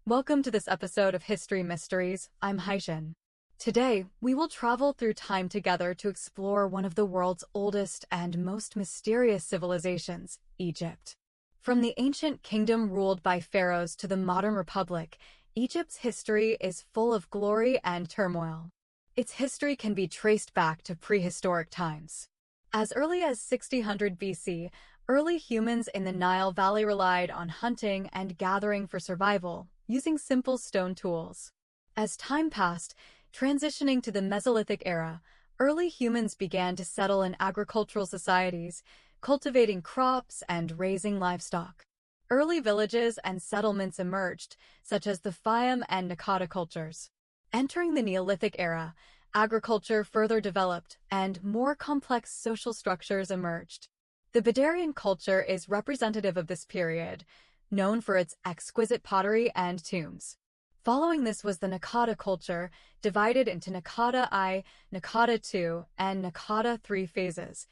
Welcome to this episode of History Mysteries. I'm Haishan. Today, we will travel through time together to explore one of the world's oldest and most mysterious civilizations, Egypt. From the ancient kingdom ruled by pharaohs to the modern republic, Egypt's history is full of glory and turmoil. Its history can be traced back to prehistoric times. As early as 600 BC, early humans in the Nile Valley relied on hunting and gathering for survival, using simple stone tools. As time passed, transitioning to the Mesolithic era, early humans began to settle in agricultural societies, cultivating crops and raising livestock. Early villages and settlements emerged, such as the Fayum and Naqada cultures. Entering the Neolithic era, agriculture further developed and more complex social structures emerged. The Badarian culture is representative of this period, known for its exquisite pottery and tombs. Following this was the Naqada culture, divided into Naqada I, Naqada II, and Naqada III phases.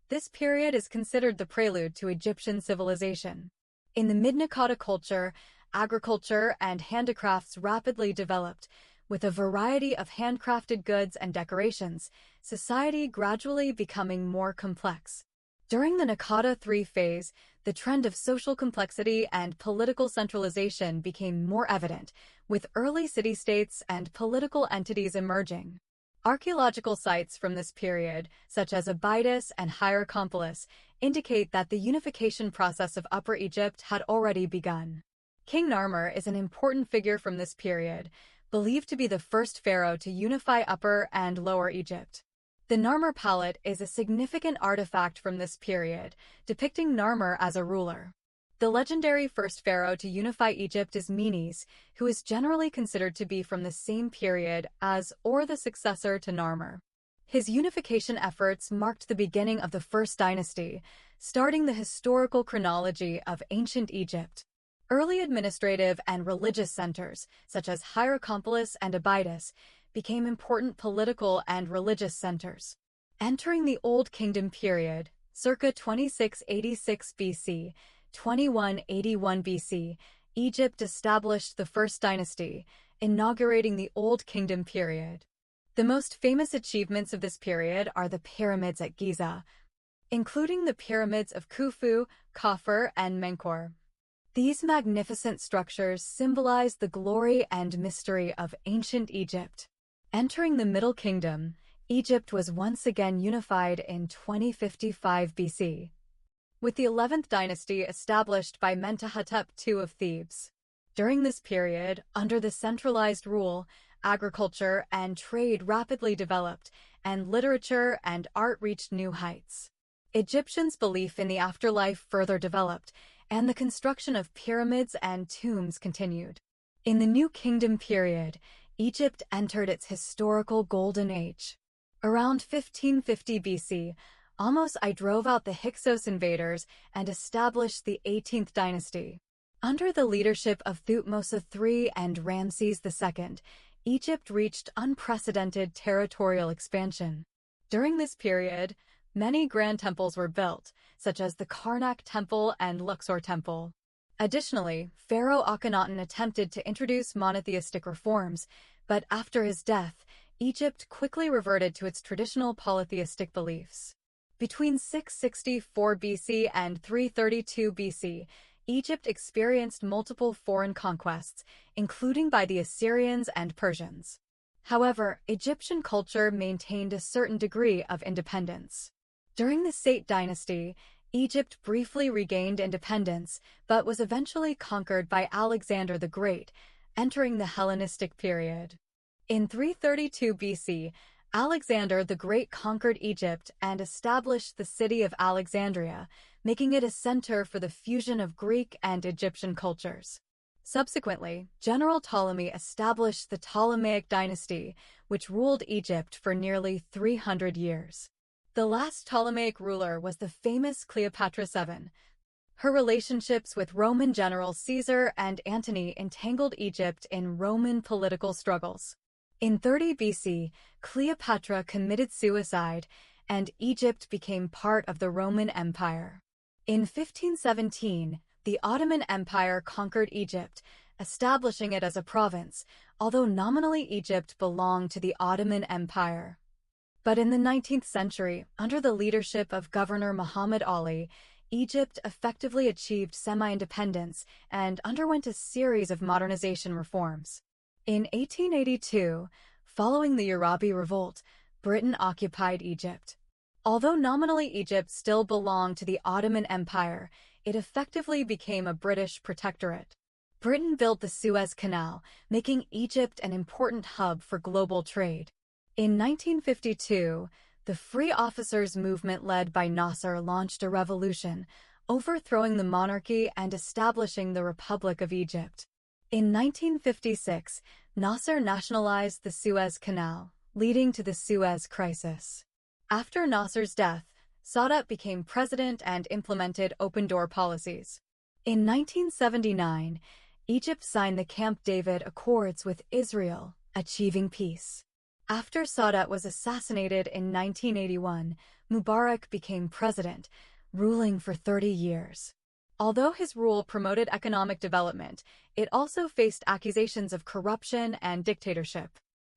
This period is considered the prelude to Egyptian civilization. In the mid-Naqada culture, agriculture and handicrafts rapidly developed. With a variety of handcrafted goods and decorations, society gradually becoming more complex. During the Naqada III phase, the trend of social complexity and political centralization became more evident, with early city-states and political entities emerging. Archaeological sites from this period, such as Abydos and Hierakonpolis, indicate that the unification process of Upper Egypt had already begun. King Narmer is an important figure from this period, believed to be the first pharaoh to unify Upper and Lower Egypt. The Narmer palette is a significant artifact from this period, depicting Narmer as a ruler. The legendary first pharaoh to unify Egypt is Menes, who is generally considered to be from the same period as or the successor to Narmer. His unification efforts marked the beginning of the First Dynasty, starting the historical chronology of ancient Egypt. Early administrative and religious centers, such as Hierakonpolis and Abydos, became important political and religious centers. Entering the Old Kingdom period, circa 2686 BC, 2181 BC, Egypt established the First Dynasty, inaugurating the Old Kingdom period. The most famous achievements of this period are the pyramids at Giza, including the pyramids of Khufu, Khafre, and Menkaure. These magnificent structures symbolize the glory and mystery of ancient Egypt. Entering the Middle Kingdom, Egypt was once again unified in 2055 BC, with the 11th dynasty established by Mentuhotep II of Thebes. During this period, under the centralized rule, agriculture and trade rapidly developed, and literature and art reached new heights. Egyptians' belief in the afterlife further developed, and the construction of pyramids and tombs continued. In the New Kingdom period, Egypt entered its historical golden age. Around 1550 BC, Ahmose I drove out the Hyksos invaders and established the 18th dynasty. Under the leadership of Thutmose III and Ramses II, Egypt reached unprecedented territorial expansion. During this period, many grand temples were built, such as the Karnak Temple and Luxor Temple. Additionally, Pharaoh Akhenaten attempted to introduce monotheistic reforms, but after his death, Egypt quickly reverted to its traditional polytheistic beliefs. Between 664 BC and 332 BC, Egypt experienced multiple foreign conquests, including by the Assyrians and Persians. However, Egyptian culture maintained a certain degree of independence. During the Sate dynasty, Egypt briefly regained independence, but was eventually conquered by Alexander the Great, entering the Hellenistic period. In 332 BC, Alexander the Great conquered Egypt and established the city of Alexandria, making it a center for the fusion of Greek and Egyptian cultures. Subsequently, General Ptolemy established the Ptolemaic dynasty, which ruled Egypt for nearly 300 years. The last Ptolemaic ruler was the famous Cleopatra VII. Her relationships with Roman general Caesar and Antony entangled Egypt in Roman political struggles. In 30 BC, Cleopatra committed suicide, and Egypt became part of the Roman Empire. In 1517, the Ottoman Empire conquered Egypt, establishing it as a province, although nominally Egypt belonged to the Ottoman Empire. But in the 19th century, under the leadership of Governor Muhammad Ali, Egypt effectively achieved semi-independence and underwent a series of modernization reforms. In 1882, following the Arabi Revolt, Britain occupied Egypt. Although nominally Egypt still belonged to the Ottoman Empire, it effectively became a British protectorate. Britain built the Suez Canal, making Egypt an important hub for global trade. In 1952, the Free Officers movement led by Nasser launched a revolution, overthrowing the monarchy and establishing the Republic of Egypt. In 1956, Nasser nationalized the Suez Canal, leading to the Suez Crisis. After Nasser's death, Sadat became president and implemented open-door policies. In 1979, Egypt signed the Camp David Accords with Israel, achieving peace. After Sadat was assassinated in 1981, Mubarak became president, ruling for 30 years. Although his rule promoted economic development, it also faced accusations of corruption and dictatorship.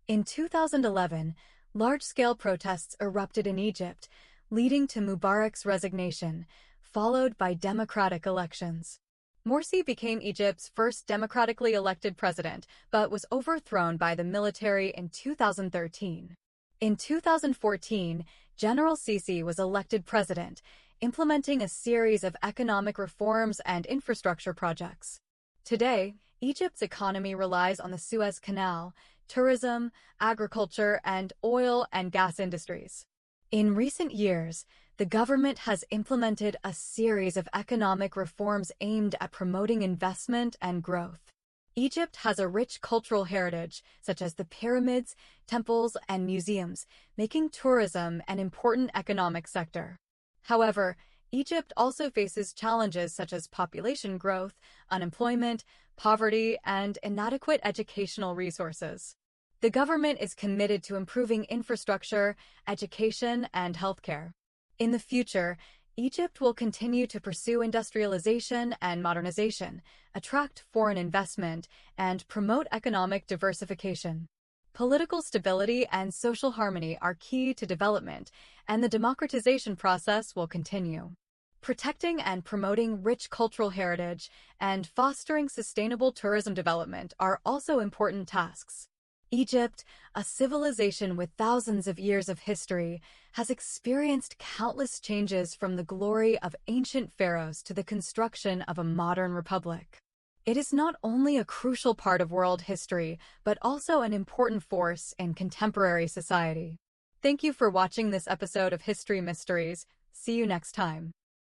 In 2011, large-scale protests erupted in Egypt, leading to Mubarak's resignation, followed by democratic elections. Morsi became Egypt's first democratically elected president, but was overthrown by the military in 2013. In 2014, General Sisi was elected president, implementing a series of economic reforms and infrastructure projects. Today, Egypt's economy relies on the Suez Canal, tourism, agriculture, and oil and gas industries. In recent years, the government has implemented a series of economic reforms aimed at promoting investment and growth. Egypt has a rich cultural heritage, such as the pyramids, temples, and museums, making tourism an important economic sector. However, Egypt also faces challenges such as population growth, unemployment, poverty, and inadequate educational resources. The government is committed to improving infrastructure, education, and healthcare. In the future, Egypt will continue to pursue industrialization and modernization, attract foreign investment, and promote economic diversification. Political stability and social harmony are key to development, and the democratization process will continue. Protecting and promoting rich cultural heritage and fostering sustainable tourism development are also important tasks. Egypt, a civilization with thousands of years of history, has experienced countless changes from the glory of ancient pharaohs to the construction of a modern republic. It is not only a crucial part of world history, but also an important force in contemporary society. Thank you for watching this episode of History Mysteries. See you next time.